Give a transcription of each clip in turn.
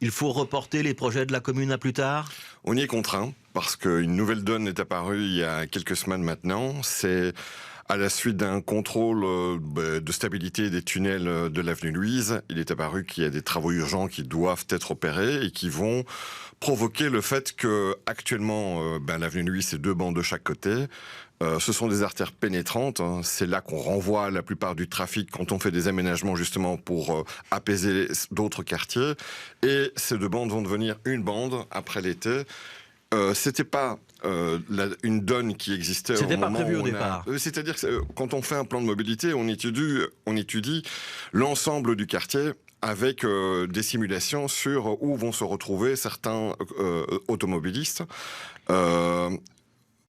Il faut reporter les projets de la commune à plus tard? On y est contraint parce qu'une nouvelle donne est apparue il y a quelques semaines maintenant. C'est à la suite d'un contrôle de stabilité des tunnels de l'avenue Louise. Il est apparu qu'il y a des travaux urgents qui doivent être opérés et qui vont provoquer le fait que actuellement l'avenue Louise, c'est 2 bandes de chaque côté. Ce sont des artères pénétrantes, hein. C'est là qu'on renvoie la plupart du trafic quand on fait des aménagements justement pour apaiser d'autres quartiers. Et ces 2 bandes vont devenir une bande après l'été. C'était pas une donne qui existait au C'était pas moment prévu où au départ. c'est-à-dire que quand on fait un plan de mobilité, on étudie l'ensemble du quartier avec des simulations sur où vont se retrouver certains automobilistes. Euh,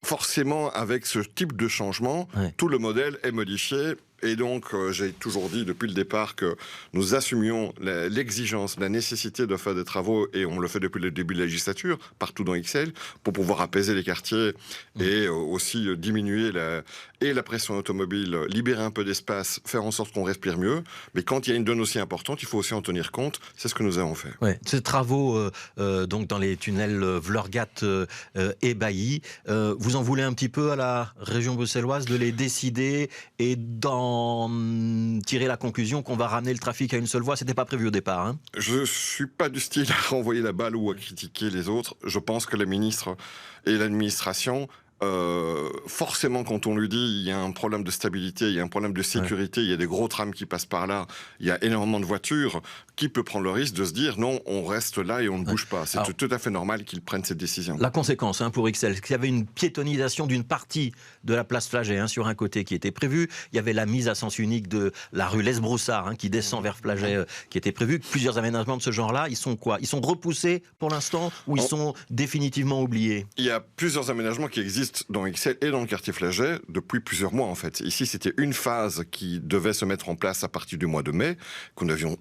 Forcément, avec ce type de changement, Ouais. tout le modèle est modifié. Et donc, j'ai toujours dit depuis le départ que nous assumions l'exigence, la nécessité de faire des travaux, et on le fait depuis le début de la législature, partout dans XL, pour pouvoir apaiser les quartiers et aussi diminuer la pression automobile, libérer un peu d'espace, faire en sorte qu'on respire mieux. Mais quand il y a une donne aussi importante, il faut aussi en tenir compte. C'est ce que nous avons fait. Ouais. Ces travaux donc dans les tunnels Vlorgat et Bailly, vous en voulez un petit peu à la région bruxelloise de les décider et d'en tirer la conclusion qu'on va ramener le trafic à une seule voie? C'était pas prévu au départ, hein? Je suis pas du style à renvoyer la balle ou à critiquer les autres. Je pense que les ministres et l'administration, forcément, quand on lui dit il y a un problème de stabilité, il y a un problème de sécurité, il y a des gros trams qui passent par là, il y a énormément de voitures, qui peut prendre le risque de se dire non, on reste là et on ne bouge pas. C'est Alors, tout à fait normal qu'ils prennent cette décision. la conséquence pour XL, c'est qu'il y avait une piétonisation d'une partie de la place Flagey sur un côté qui était prévu. Il y avait la mise à sens unique de la rue Les-Broussards qui descend vers Flagey qui était prévu. Plusieurs aménagements de ce genre-là, ils sont quoi? Ils sont repoussés pour l'instant ou ils sont définitivement oubliés? Il y a plusieurs aménagements qui existent dans XL et dans le quartier Flagey depuis plusieurs mois en fait. Ici, c'était une phase qui devait se mettre en place à partir du mois de mai,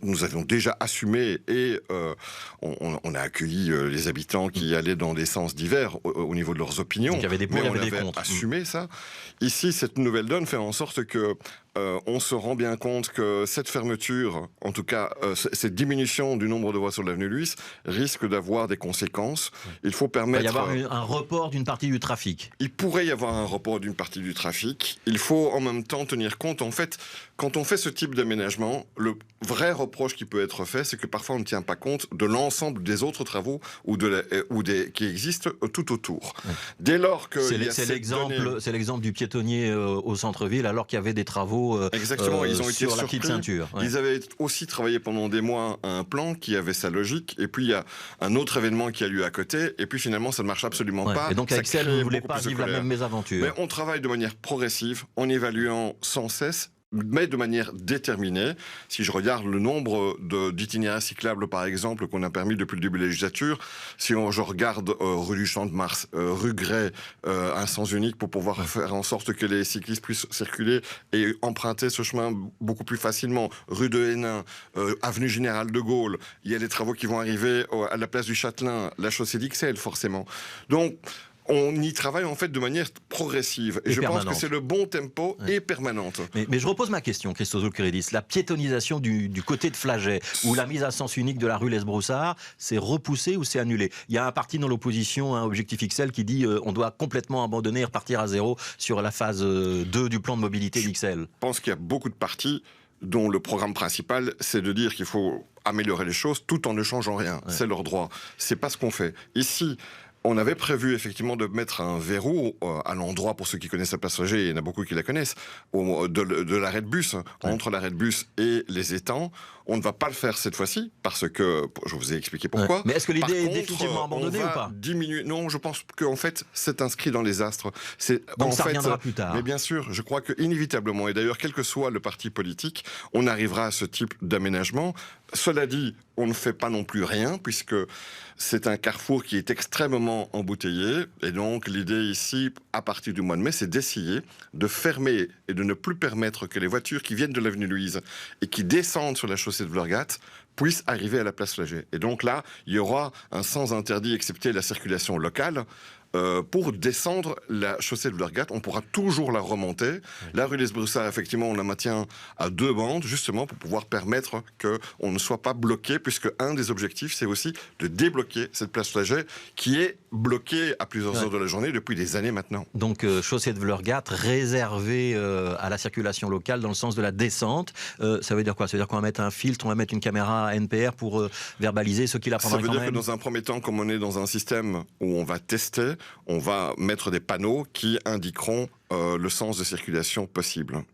nous avions déjà assumé et on a accueilli les habitants qui allaient dans des sens divers au niveau de leurs opinions. Donc il y avait des pour, mais il y on avait des avait contre. assumé ça. Ici, cette nouvelle donne fait en sorte que on se rend bien compte que cette fermeture, en tout cas cette diminution du nombre de voies sur l'avenue Luis, risque d'avoir des conséquences. Il faut permettre... Il va y avoir un report d'une partie du trafic. Il pourrait y avoir un report d'une partie du trafic. Il faut en même temps tenir compte, en fait, quand on fait ce type d'aménagement, le vrai reproche qui peut être fait, c'est que parfois on ne tient pas compte de l'ensemble des autres travaux qui existent tout autour. Ouais. Dès lors que... C'est l'exemple du piétonnier au centre-ville, alors qu'il y avait des travaux exactement, ils ont été sur la surpris. petite ceinture. Ouais. Ils avaient aussi travaillé pendant des mois à un plan qui avait sa logique, et puis il y a un autre événement qui a lieu à côté, et puis finalement ça ne marche absolument pas. Et donc avec Excel, vous ne voulez pas vivre la même mésaventure. Mais on travaille de manière progressive, en évaluant sans cesse, mais de manière déterminée. Si je regarde le nombre d'itinéraires cyclables, par exemple, qu'on a permis depuis le début de la législature, je regarde rue du Champ de Mars, rue Gray, un sens unique pour pouvoir faire en sorte que les cyclistes puissent circuler et emprunter ce chemin beaucoup plus facilement. Rue de Hénin, avenue Général de Gaulle, il y a des travaux qui vont arriver à la place du Châtelain, la chaussée d'Ixelles, forcément. Donc, on y travaille en fait de manière progressive. Et je pense que c'est le bon tempo et permanente. Mais je repose ma question, Christos Zoulkeridis. La piétonisation du côté de Flagey, ou la mise à sens unique de la rue Les-Broussards, c'est repoussé ou c'est annulé? Il y a un parti dans l'opposition, Objectif XL, qui dit on doit complètement abandonner et repartir à zéro sur la phase 2 du plan de mobilité d'XL. Je pense qu'il y a beaucoup de partis dont le programme principal, c'est de dire qu'il faut améliorer les choses tout en ne changeant rien. C'est leur droit. C'est pas ce qu'on fait. Ici, on avait prévu effectivement de mettre un verrou à l'endroit, pour ceux qui connaissent la place Flagey, il y en a beaucoup qui la connaissent, de l'arrêt de bus, entre l'arrêt de bus et les étangs. On ne va pas le faire cette fois-ci, parce que, je vous ai expliqué pourquoi. Mais est-ce que l'idée est définitivement abandonnée ou pas? Diminuer. Non, je pense qu'en fait, c'est inscrit dans les astres. Donc ça reviendra plus tard. Mais bien sûr, je crois que inévitablement, et d'ailleurs, quel que soit le parti politique, on arrivera à ce type d'aménagement. Cela dit, on ne fait pas non plus rien, puisque c'est un carrefour qui est extrêmement embouteillé. Et donc, l'idée ici, à partir du mois de mai, c'est d'essayer de fermer et de ne plus permettre que les voitures qui viennent de l'avenue Louise et qui descendent sur la chaussée de Vlorgat puissent arriver à la place Flagey. Et donc là, il y aura un sens interdit, excepté la circulation locale. Pour descendre la chaussée de Vlergat, on pourra toujours la remonter. Oui. La rue des Broussards, effectivement, on la maintient à 2 bandes, justement pour pouvoir permettre qu'on ne soit pas bloqué, puisque un des objectifs, c'est aussi de débloquer cette place Flagey, qui est bloquée à plusieurs heures de la journée depuis des années maintenant. Donc, chaussée de Vlergat réservée à la circulation locale dans le sens de la descente. Ça veut dire quoi? Ça veut dire qu'on va mettre un filtre, on va mettre une caméra NPR pour verbaliser ceux qui la prendraient quand même? Ça veut dire que dans un premier temps, comme on est dans un système où on va tester, on va mettre des panneaux qui indiqueront le sens de circulation possible.